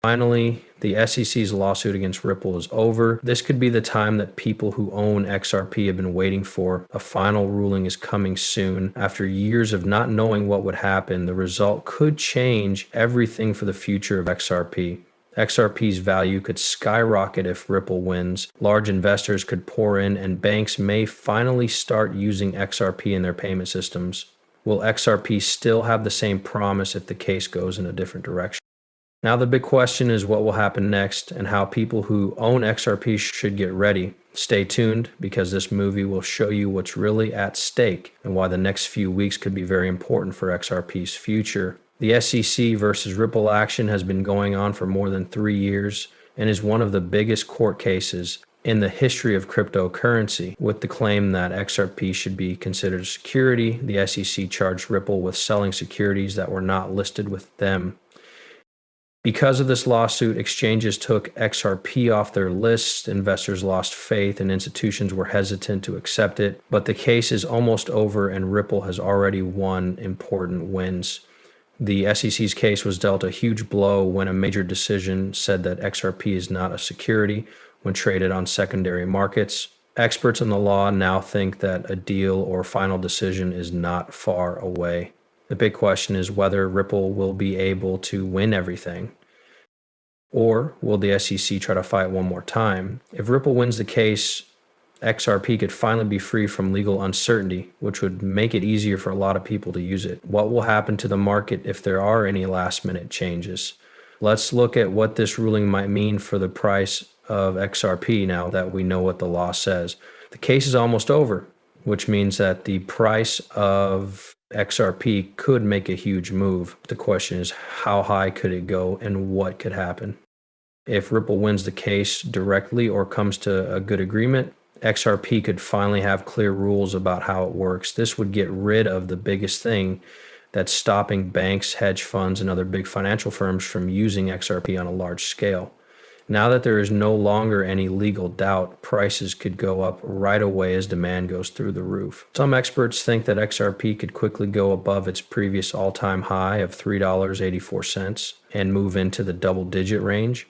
Finally, the SEC's lawsuit against Ripple is over. This could be the time that people who own XRP have been waiting for. A final ruling is coming soon. After years of not knowing what would happen, the result could change everything for the future of XRP. XRP's value could skyrocket if Ripple wins. Large investors could pour in, and banks may finally start using XRP in their payment systems. Will XRP still have the same promise if the case goes in a different direction? Now the big question is what will happen next and how people who own XRP should get ready. Stay tuned because this movie will show you what's really at stake and why the next few weeks could be very important for XRP's future. The SEC versus Ripple action has been going on for more than 3 years and is one of the biggest court cases in the history of cryptocurrency. With the claim that XRP should be considered a security, the SEC charged Ripple with selling securities that were not listed with them. Because of this lawsuit, exchanges took XRP off their lists, investors lost faith, and institutions were hesitant to accept it. But the case is almost over, and Ripple has already won important wins. The SEC's case was dealt a huge blow when a major decision said that XRP is not a security when traded on secondary markets. Experts in the law now think that a deal or final decision is not far away. The big question is whether Ripple will be able to win everything. Or will the SEC try to fight one more time? If Ripple wins the case, XRP could finally be free from legal uncertainty, which would make it easier for a lot of people to use it. What will happen to the market if there are any last-minute changes? Let's look at what this ruling might mean for the price of XRP now that we know what the law says. The case is almost over, which means that the price of XRP could make a huge move. The question is, how high could it go and what could happen? If Ripple wins the case directly or comes to a good agreement, XRP could finally have clear rules about how it works. This would get rid of the biggest thing that's stopping banks, hedge funds, and other big financial firms from using XRP on a large scale. Now that there is no longer any legal doubt, prices could go up right away as demand goes through the roof. Some experts think that XRP could quickly go above its previous all-time high of $3.84 and move into the double-digit range.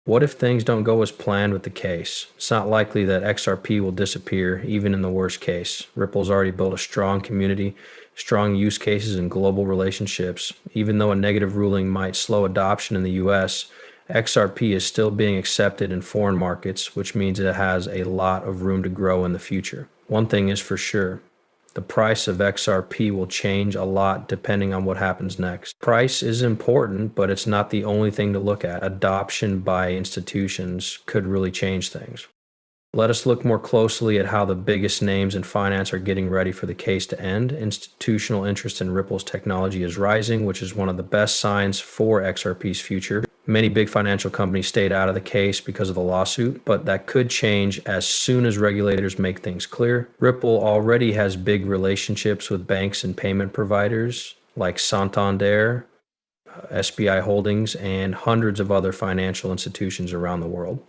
What if things don't go as planned with the case? It's not likely that XRP will disappear, even in the worst case. Ripple's already built a strong community, strong use cases, and global relationships. Even though a negative ruling might slow adoption in the US, XRP is still being accepted in foreign markets, which means it has a lot of room to grow in the future. One thing is for sure, the price of XRP will change a lot depending on what happens next. Price is important, but it's not the only thing to look at. Adoption by institutions could really change things. Let us look more closely at how the biggest names in finance are getting ready for the case to end. Institutional interest in Ripple's technology is rising, which is one of the best signs for XRP's future. Many big financial companies stayed out of the case because of the lawsuit, but that could change as soon as regulators make things clear. Ripple already has big relationships with banks and payment providers like Santander, SBI Holdings, and hundreds of other financial institutions around the world.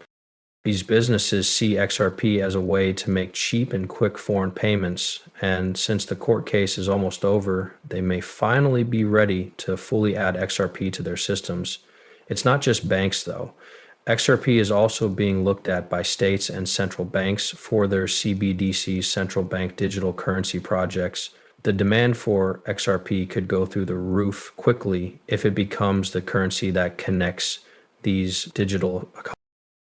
These businesses see XRP as a way to make cheap and quick foreign payments, and since the court case is almost over, they may finally be ready to fully add XRP to their systems. It's not just banks, though. XRP is also being looked at by states and central banks for their CBDC central bank digital currency projects. The demand for XRP could go through the roof quickly if it becomes the currency that connects these digital economies.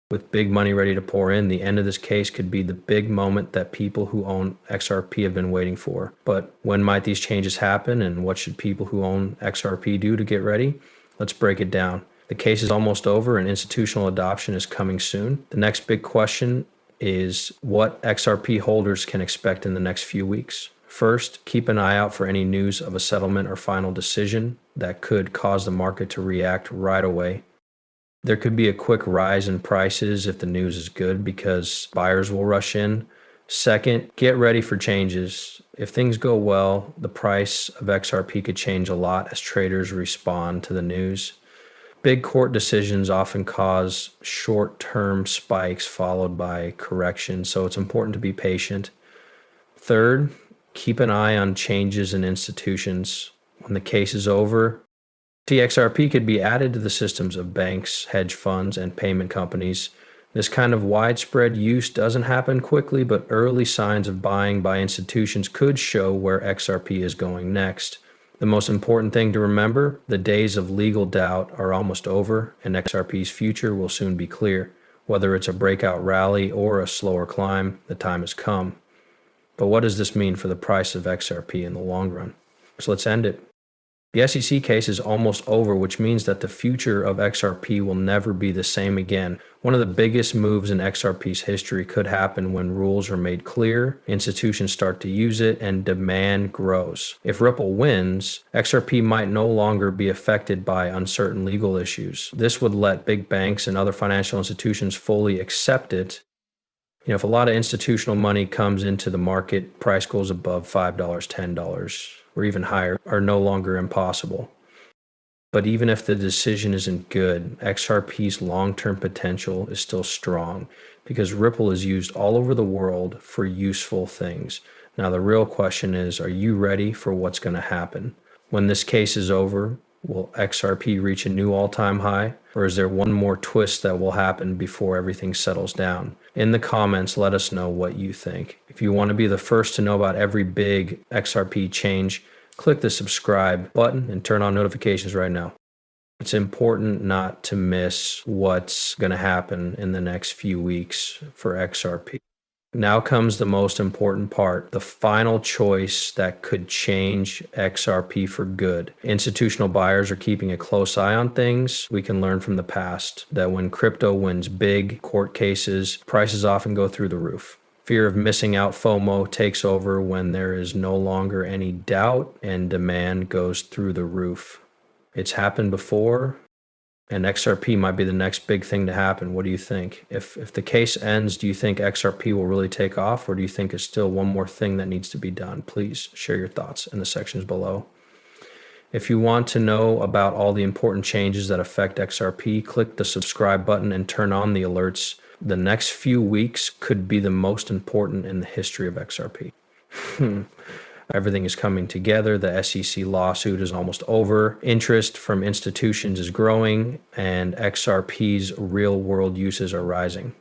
With big money ready to pour in, the end of this case could be the big moment that people who own XRP have been waiting for. But when might these changes happen, and what should people who own XRP do to get ready? Let's break it down. The case is almost over and institutional adoption is coming soon. The next big question is what XRP holders can expect in the next few weeks. First, keep an eye out for any news of a settlement or final decision that could cause the market to react right away. There could be a quick rise in prices if the news is good because buyers will rush in. Second, get ready for changes. If things go well, the price of XRP could change a lot as traders respond to the news. Big court decisions often cause short-term spikes followed by corrections, so it's important to be patient. Third, keep an eye on changes in institutions. When the case is over, XRP could be added to the systems of banks, hedge funds, and payment companies. This kind of widespread use doesn't happen quickly, but early signs of buying by institutions could show where XRP is going next. The most important thing to remember, the days of legal doubt are almost over, and XRP's future will soon be clear. Whether it's a breakout rally or a slower climb, the time has come. But what does this mean for the price of XRP in the long run? So let's end it. The SEC case is almost over, which means that the future of XRP will never be the same again. One of the biggest moves in XRP's history could happen when rules are made clear, institutions start to use it, and demand grows. If Ripple wins, XRP might no longer be affected by uncertain legal issues. This would let big banks and other financial institutions fully accept it. If a lot of institutional money comes into the market, price goes above $5, $10, or even higher, are no longer impossible. But even if the decision isn't good, XRP's long-term potential is still strong because Ripple is used all over the world for useful things. Now, the real question is, are you ready for what's going to happen? When this case is over, will XRP reach a new all-time high? Or is there one more twist that will happen before everything settles down? In the comments, let us know what you think. If you want to be the first to know about every big XRP change, click the subscribe button and turn on notifications right now. It's important not to miss what's going to happen in the next few weeks for XRP. Now comes the most important part, the final choice that could change XRP for good. Institutional buyers are keeping a close eye on things. We can learn from the past that when crypto wins big court cases, prices often go through the roof. Fear of missing out, FOMO, takes over when there is no longer any doubt and demand goes through the roof. It's happened before, and XRP might be the next big thing to happen. What do you think? If the case ends, do you think XRP will really take off, or do you think it's still one more thing that needs to be done? Please share your thoughts in the sections below. If you want to know about all the important changes that affect XRP, click the subscribe button and turn on the alerts. The next few weeks could be the most important in the history of XRP. Everything is coming together. The SEC lawsuit is almost over. Interest from institutions is growing, and XRP's real-world uses are rising.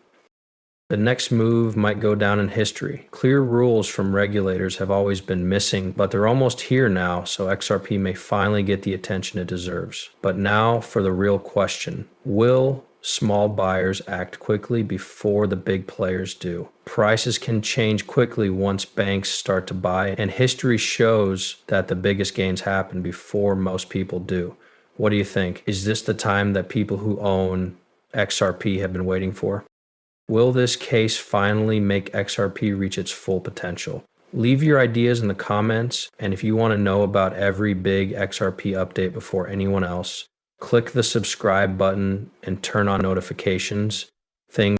The next move might go down in history. Clear rules from regulators have always been missing, but they're almost here now, so XRP may finally get the attention it deserves. But now for the real question. Will small buyers act quickly before the big players do? Prices can change quickly once banks start to buy, and history shows that the biggest gains happen before most people do. What do you think? Is this the time that people who own XRP have been waiting for? Will this case finally make XRP reach its full potential? Leave your ideas in the comments, and if you want to know about every big XRP update before anyone else, click the subscribe button and turn on notifications. Things